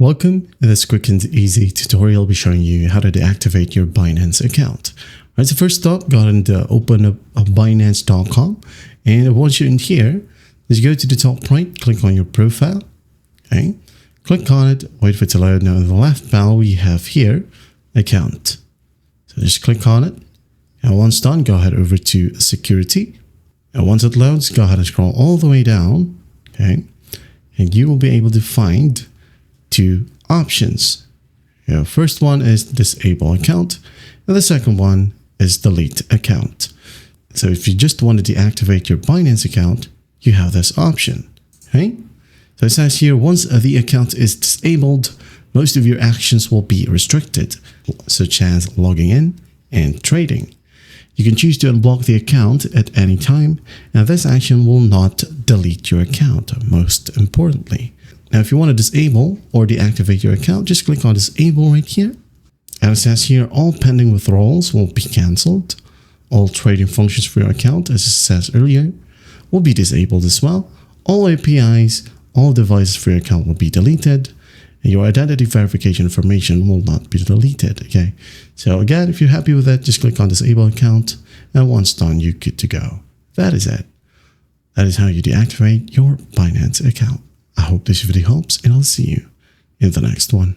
Welcome. In this quick and easy tutorial, I'll be showing you how to deactivate your Binance account. All right, so first up, go ahead and open up Binance.com. And once you're in here, just go to the top right, click on your profile. Okay, click on it, wait for it to load. Now, in the left panel, we have here, account. So just click on it. And once done, go ahead over to security. And once it loads, go ahead and scroll all the way down. Okay, and you will be able to find two options. First one is disable account, and the second one is delete account. So if you just want to deactivate your Binance account, you have this option. Okay, so it says here, once the account is disabled, most of your actions will be restricted, such as logging in and trading. You can choose to unblock the account at any time, and this action will not delete your account, most importantly. Now, if you want to disable or deactivate your account, just click on disable right here. And it says here, all pending withdrawals will be canceled. All trading functions for your account, as it says earlier, will be disabled as well. All APIs, all devices for your account will be deleted. And your identity verification information will not be deleted. Okay. So again, if you're happy with that, just click on disable account. And once done, you're good to go. That is it. That is how you deactivate your Binance account. I hope this video helps, and I'll see you in the next one.